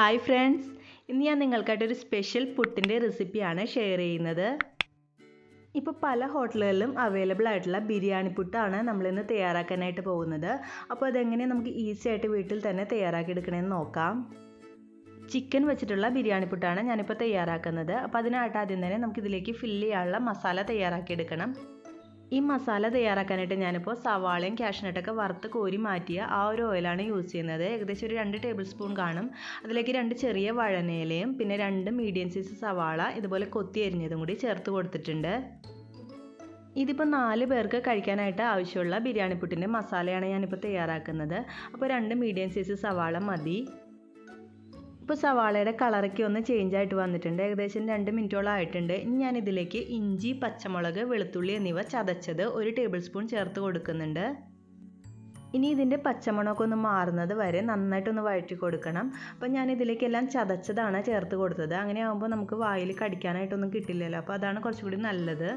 Hi friends, ഇന്ന് ഞാൻ നിങ്ങൾക്കായിട്ടൊരു special പുട്ടിൻ്റെ റെസിപ്പിയാണ് ഷെയർ ചെയ്യുന്നത്. ഇപ്പോൾ പല ഹോട്ടലുകളിലും അവൈലബിൾ ആയിട്ടുള്ള ബിരിയാണി പുട്ടാണ് നമ്മളിന്ന് തയ്യാറാക്കാനായിട്ട് പോകുന്നത്. അപ്പോൾ അതെങ്ങനെ നമുക്ക് ഈസി ആയിട്ട് വീട്ടിൽ തന്നെ തയ്യാറാക്കി എടുക്കണമെന്ന് നോക്കാം. ചിക്കൻ വെച്ചിട്ടുള്ള ബിരിയാണി പുട്ടാണ് ഞാനിപ്പോൾ തയ്യാറാക്കുന്നത്. അപ്പോൾ അതിനായിട്ട് ആദ്യം തന്നെ നമുക്കിതിലേക്ക് ഫില്ല് ചെയ്യാനുള്ള മസാല തയ്യാറാക്കിയെടുക്കണം. ഈ മസാല തയ്യാറാക്കാനായിട്ട് ഞാനിപ്പോൾ സവാളയും കാഷ്നട്ടൊക്കെ വറുത്ത് കോരി മാറ്റിയ ആ ഒരു ഓയിലാണ് യൂസ് ചെയ്യുന്നത്. ഏകദേശം ഒരു 2 ടേബിൾ സ്പൂൺ കാണും. അതിലേക്ക് 2 ചെറിയ വഴനയിലയും പിന്നെ 2 മീഡിയം സൈസ് സവാള ഇതുപോലെ കൊത്തി അരിഞ്ഞതും കൂടി ചേർത്ത് കൊടുത്തിട്ടുണ്ട്. ഇതിപ്പോൾ 4 പേർക്ക് കഴിക്കാനായിട്ട് ആവശ്യമുള്ള ബിരിയാണി പുട്ടിൻ്റെ മസാലയാണ് ഞാനിപ്പോൾ തയ്യാറാക്കുന്നത്. അപ്പോൾ 2 മീഡിയം സൈസ് സവാള മതി. ഇപ്പോൾ സവാളയുടെ കളറൊക്കെ ഒന്ന് ചേഞ്ച് ആയിട്ട് വന്നിട്ടുണ്ട്. ഏകദേശം 2 മിനിറ്റോളം ആയിട്ടുണ്ട്. ഇനി ഞാനിതിലേക്ക് ഇഞ്ചി, പച്ചമുളക്, വെളുത്തുള്ളി എന്നിവ ചതച്ചത് 1 ടേബിൾ സ്പൂൺ ചേർത്ത് കൊടുക്കുന്നുണ്ട്. ഇനി ഇതിൻ്റെ പച്ചമണമൊക്കെ ഒന്ന് മാറുന്നത് വരെ നന്നായിട്ടൊന്ന് വഴറ്റി കൊടുക്കണം. അപ്പോൾ ഞാനിതിലേക്കെല്ലാം ചതച്ചതാണ് ചേർത്ത് കൊടുത്തത്. അങ്ങനെ ആകുമ്പോൾ നമുക്ക് വായിൽ കടിക്കാനായിട്ടൊന്നും കിട്ടില്ലല്ലോ. അപ്പോൾ അതാണ് കുറച്ചുകൂടി നല്ലത്.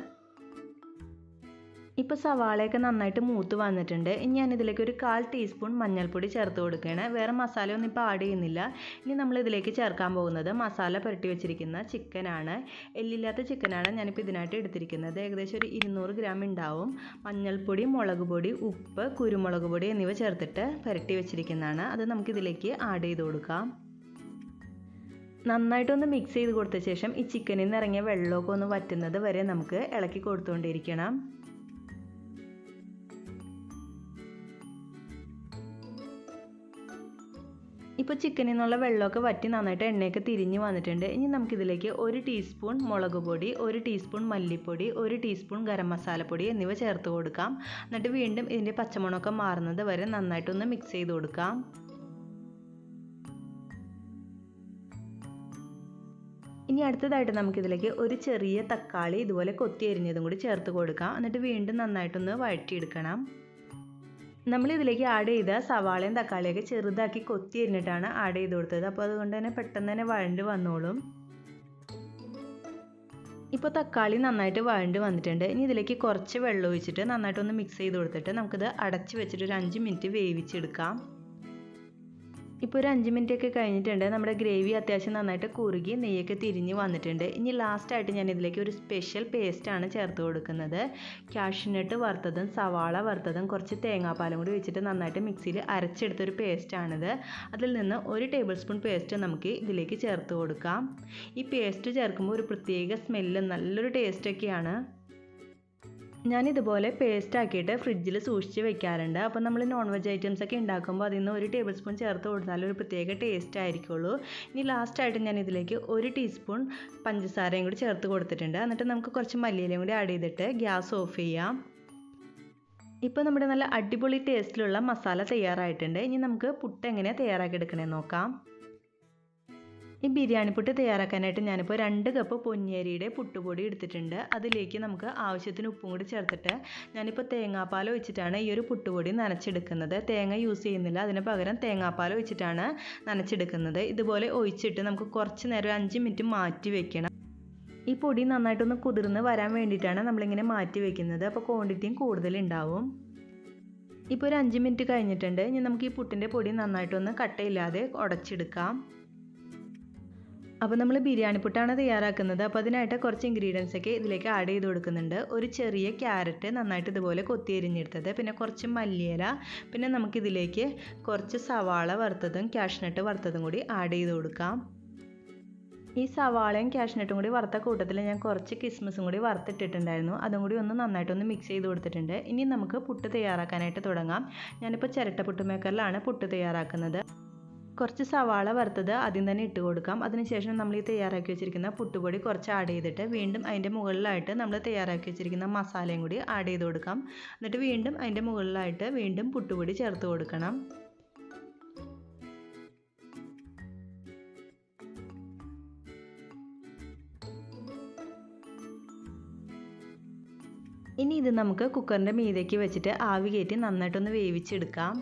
ഇപ്പോൾ സവാളയൊക്കെ നന്നായിട്ട് മൂത്ത് വന്നിട്ടുണ്ട്. ഇനി ഞാനിതിലേക്ക് ഒരു 1/4 ടീസ്പൂൺ മഞ്ഞൾപ്പൊടി ചേർത്ത് കൊടുക്കുകയാണ്. വേറെ മസാലയൊന്നും ഇപ്പോൾ ആഡ് ചെയ്യുന്നില്ല. ഇനി നമ്മളിതിലേക്ക് ചേർക്കാൻ പോകുന്നത് മസാല പുരട്ടി വെച്ചിരിക്കുന്ന ചിക്കനാണ്. എല്ലില്ലാത്ത ചിക്കനാണ് ഞാനിപ്പോൾ ഇതിനായിട്ട് എടുത്തിരിക്കുന്നത്. ഏകദേശം ഒരു 200 ഗ്രാം ഉണ്ടാവും. മഞ്ഞൾപ്പൊടി, മുളക് പൊടി, ഉപ്പ്, കുരുമുളക് പൊടി എന്നിവ ചേർത്തിട്ട് പുരട്ടി വെച്ചിരിക്കുന്നതാണ്. അത് നമുക്കിതിലേക്ക് ആഡ് ചെയ്ത് കൊടുക്കാം. നന്നായിട്ടൊന്ന് മിക്സ് ചെയ്ത് കൊടുത്ത ശേഷം ഈ ചിക്കനിൽ നിന്ന് ഇറങ്ങിയ വെള്ളമൊക്കെ ഒന്ന് വറ്റുന്നത് വരെ നമുക്ക് ഇളക്കി കൊടുത്തുകൊണ്ടിരിക്കണം. ഇപ്പോൾ ചിക്കനിൽ നിന്നുള്ള വെള്ളമൊക്കെ വറ്റി നന്നായിട്ട് എണ്ണയൊക്കെ തിരിഞ്ഞ് വന്നിട്ടുണ്ട്. ഇനി നമുക്കിതിലേക്ക് 1 ടീസ്പൂൺ മുളക് പൊടി, 1 ടീസ്പൂൺ മല്ലിപ്പൊടി, 1 ടീസ്പൂൺ ഗരം മസാലപ്പൊടി എന്നിവ ചേർത്ത് കൊടുക്കാം. എന്നിട്ട് വീണ്ടും ഇതിൻ്റെ പച്ചമണമൊക്കെ മാറുന്നത് വരെ നന്നായിട്ടൊന്ന് മിക്സ് ചെയ്ത് കൊടുക്കാം. ഇനി അടുത്തതായിട്ട് നമുക്കിതിലേക്ക് ഒരു ചെറിയ തക്കാളി ഇതുപോലെ കൊത്തി അരിഞ്ഞതും കൂടി ചേർത്ത് കൊടുക്കാം. എന്നിട്ട് വീണ്ടും നന്നായിട്ടൊന്ന് വഴറ്റിയെടുക്കണം. നമ്മളിതിലേക്ക് ആഡ് ചെയ്ത സവാളയും തക്കാളിയൊക്കെ ചെറുതാക്കി കൊത്തി അരിഞ്ഞിട്ടാണ് ആഡ് ചെയ്ത് കൊടുത്തത്. അപ്പോൾ അതുകൊണ്ട് തന്നെ പെട്ടെന്ന് തന്നെ വഴണ്ട് വന്നോളും. ഇപ്പോൾ തക്കാളി നന്നായിട്ട് വഴണ്ട് വന്നിട്ടുണ്ട്. ഇനി ഇതിലേക്ക് കുറച്ച് വെള്ളം ഒഴിച്ചിട്ട് നന്നായിട്ടൊന്ന് മിക്സ് ചെയ്ത് കൊടുത്തിട്ട് നമുക്കിത് അടച്ച് വെച്ചിട്ട് ഒരു 5 മിനിറ്റ് വേവിച്ചെടുക്കാം. ഇപ്പോൾ ഒരു 5 മിനിറ്റ് ഒക്കെ കഴിഞ്ഞിട്ടുണ്ട്. നമ്മുടെ ഗ്രേവി അത്യാവശ്യം നന്നായിട്ട് കുറുകി നെയ്യൊക്കെ തിരിഞ്ഞ് വന്നിട്ടുണ്ട്. ഇനി ലാസ്റ്റായിട്ട് ഞാൻ ഇതിലേക്ക് ഒരു സ്പെഷ്യൽ പേസ്റ്റാണ് ചേർത്ത് കൊടുക്കുന്നത്. കാഷ്നട്ട് വറുത്തതും സവാള വറുത്തതും കുറച്ച് തേങ്ങാപ്പാലും കൂടി വെച്ചിട്ട് നന്നായിട്ട് മിക്സിയിൽ അരച്ചെടുത്തൊരു പേസ്റ്റാണിത്. അതിൽ നിന്ന് 1 ടേബിൾ സ്പൂൺ പേസ്റ്റ് നമുക്ക് ഇതിലേക്ക് ചേർത്ത് കൊടുക്കാം. ഈ പേസ്റ്റ് ചേർക്കുമ്പോൾ ഒരു പ്രത്യേക സ്മെല്ലും നല്ലൊരു ടേസ്റ്റൊക്കെയാണ്. ഞാനിതുപോലെ പേസ്റ്റ് ആക്കിയിട്ട് ഫ്രിഡ്ജിൽ സൂക്ഷിച്ച് വെക്കാറുണ്ട്. അപ്പോൾ നമ്മൾ നോൺ വെജ് ഐറ്റംസ് ഒക്കെ ഉണ്ടാക്കുമ്പോൾ അതിൽ നിന്ന് 1 ടേബിൾ സ്പൂൺ ചേർത്ത് കൊടുത്താൽ ഒരു പ്രത്യേക ടേസ്റ്റ് ആയിരിക്കുള്ളൂ. ഇനി ലാസ്റ്റായിട്ട് ഞാൻ ഇതിലേക്ക് 1 ടീസ്പൂൺ പഞ്ചസാരയും കൂടി ചേർത്ത് കൊടുത്തിട്ടുണ്ട്. എന്നിട്ട് നമുക്ക് കുറച്ച് മല്ലിയിലയും കൂടി ആഡ് ചെയ്തിട്ട് ഗ്യാസ് ഓഫ് ചെയ്യാം. ഇപ്പോൾ നമ്മുടെ നല്ല അടിപൊളി ടേസ്റ്റിലുള്ള മസാല തയ്യാറായിട്ടുണ്ട്. ഇനി നമുക്ക് പുട്ട് എങ്ങനെയാണ് തയ്യാറാക്കി എടുക്കണമെന്ന് നോക്കാം. ഈ ബിരിയാണി പുട്ട് തയ്യാറാക്കാനായിട്ട് ഞാനിപ്പോൾ 2 കപ്പ് പൊന്നിയരിയുടെ പുട്ടുപൊടി എടുത്തിട്ടുണ്ട്. അതിലേക്ക് നമുക്ക് ആവശ്യത്തിന് ഉപ്പും കൂടി ചേർത്തിട്ട് ഞാനിപ്പോൾ തേങ്ങാപ്പാൽ ഒഴിച്ചിട്ടാണ് ഈ ഒരു പുട്ടുപൊടി നനച്ചെടുക്കുന്നത്. തേങ്ങ യൂസ് ചെയ്യുന്നില്ല, അതിന് പകരം തേങ്ങാപ്പാൽ ഒഴിച്ചിട്ടാണ് നനച്ചെടുക്കുന്നത്. ഇതുപോലെ ഒഴിച്ചിട്ട് നമുക്ക് കുറച്ച് നേരം 5 മിനിറ്റ് മാറ്റി വെക്കണം. ഈ പൊടി നന്നായിട്ടൊന്ന് കുതിർന്ന് വരാൻ വേണ്ടിയിട്ടാണ് നമ്മളിങ്ങനെ മാറ്റി വെക്കുന്നത്. അപ്പോൾ ക്വാണ്ടിറ്റിയും കൂടുതലുണ്ടാവും. ഇപ്പോൾ ഒരു 5 മിനിറ്റ് കഴിഞ്ഞിട്ടുണ്ട്. ഇനി നമുക്ക് ഈ പുട്ടിൻ്റെ പൊടി നന്നായിട്ടൊന്ന് കട്ടയില്ലാതെ ഉടച്ചെടുക്കാം. അപ്പോൾ നമ്മൾ ബിരിയാണി പുട്ടാണ് തയ്യാറാക്കുന്നത്. അപ്പോൾ അതിനായിട്ട് കുറച്ച് ഇൻഗ്രീഡിയൻസ് ഒക്കെ ഇതിലേക്ക് ആഡ് ചെയ്ത് കൊടുക്കുന്നുണ്ട്. ഒരു ചെറിയ ക്യാരറ്റ് നന്നായിട്ട് ഇതുപോലെ കൊത്തി അരിഞ്ഞെടുത്തത്, പിന്നെ കുറച്ച് മല്ലിയില, പിന്നെ നമുക്കിതിലേക്ക് കുറച്ച് സവാള വറുത്തതും കാഷ്നട്ട് വറുത്തതും കൂടി ആഡ് ചെയ്ത് കൊടുക്കാം. ഈ സവാളയും കാഷ്നട്ടും കൂടി വറുത്ത കൂട്ടത്തിൽ ഞാൻ കുറച്ച് കിസ്മിസും കൂടി വറുത്തിട്ടിട്ടുണ്ടായിരുന്നു. അതും കൂടി ഒന്ന് നന്നായിട്ടൊന്ന് മിക്സ് ചെയ്ത് കൊടുത്തിട്ടുണ്ട്. ഇനി നമുക്ക് പുട്ട് തയ്യാറാക്കാനായിട്ട് തുടങ്ങാം. ഞാനിപ്പോൾ ചിരട്ട പുട്ട് മേക്കറിലാണ് പുട്ട് തയ്യാറാക്കുന്നത്. കുറച്ച് സവാള വറുത്തത് ആദ്യം തന്നെ ഇട്ട് കൊടുക്കാം. അതിനുശേഷം നമ്മൾ ഈ തയ്യാറാക്കി വെച്ചിരിക്കുന്ന പുട്ടുപൊടി കുറച്ച് ആഡ് ചെയ്തിട്ട് വീണ്ടും അതിൻ്റെ മുകളിലായിട്ട് നമ്മൾ തയ്യാറാക്കി വെച്ചിരിക്കുന്ന മസാലയും കൂടി ആഡ് ചെയ്ത് കൊടുക്കാം. എന്നിട്ട് വീണ്ടും അതിൻ്റെ മുകളിലായിട്ട് വീണ്ടും പുട്ടുപൊടി ചേർത്ത് കൊടുക്കണം. ഇനി ഇത് നമുക്ക് കുക്കറിൻ്റെ മീതേക്ക് വെച്ചിട്ട് ആവി കയറ്റി നന്നായിട്ടൊന്ന് വേവിച്ചെടുക്കാം.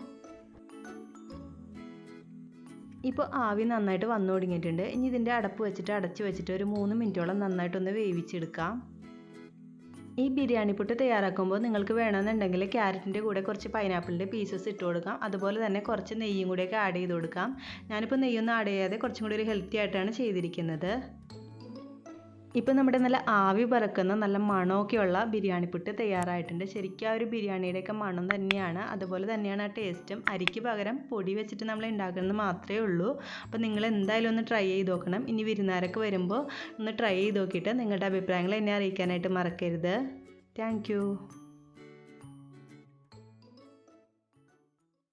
ഇപ്പോൾ ആവി നന്നായിട്ട് വന്നു തുടങ്ങിയിട്ടുണ്ട്. ഇനി ഇതിൻ്റെ അടപ്പ് വെച്ചിട്ട് അടച്ച് വെച്ചിട്ട് ഒരു 3 മിനിറ്റോളം നന്നായിട്ടൊന്ന് വേവിച്ചെടുക്കാം. ഈ ബിരിയാണി പുട്ട് തയ്യാറാക്കുമ്പോൾ നിങ്ങൾക്ക് വേണമെന്നുണ്ടെങ്കിൽ ക്യാരറ്റിൻ്റെ കൂടെ കുറച്ച് പൈനാപ്പിളിൻ്റെ പീസസ് ഇട്ട് കൊടുക്കാം. അതുപോലെ തന്നെ കുറച്ച് നെയ്യും കൂടെയൊക്കെ ആഡ് ചെയ്ത് കൊടുക്കാം. ഞാനിപ്പോൾ നെയ്യൊന്നും ആഡ് ചെയ്യാതെ കുറച്ചും കൂടി ഒരു ഹെൽത്തി ആയിട്ടാണ് ചെയ്തിരിക്കുന്നത്. ഇപ്പോൾ നമ്മുടെ നല്ല ആവി പറക്കുന്ന നല്ല മണമൊക്കെയുള്ള ബിരിയാണി പുട്ട് തയ്യാറായിട്ടുണ്ട്. ശരിക്കും ആ ഒരു ബിരിയാണിയുടെയൊക്കെ മണം തന്നെയാണ്. അതുപോലെ തന്നെയാണ് ആ ടേസ്റ്റും. അരിക്ക് പകരം പൊടി വെച്ചിട്ട് നമ്മൾ ഉണ്ടാക്കുന്നത് മാത്രമേ ഉള്ളൂ. അപ്പോൾ നിങ്ങൾ എന്തായാലും ഒന്ന് ട്രൈ ചെയ്ത് നോക്കണം. ഇനി വിരുന്നുകാരൊക്കെ വരുമ്പോൾ ഒന്ന് ട്രൈ ചെയ്ത് നോക്കിയിട്ട് നിങ്ങളുടെ അഭിപ്രായങ്ങൾ എന്നെ അറിയിക്കാനായിട്ട് മറക്കരുത്. താങ്ക്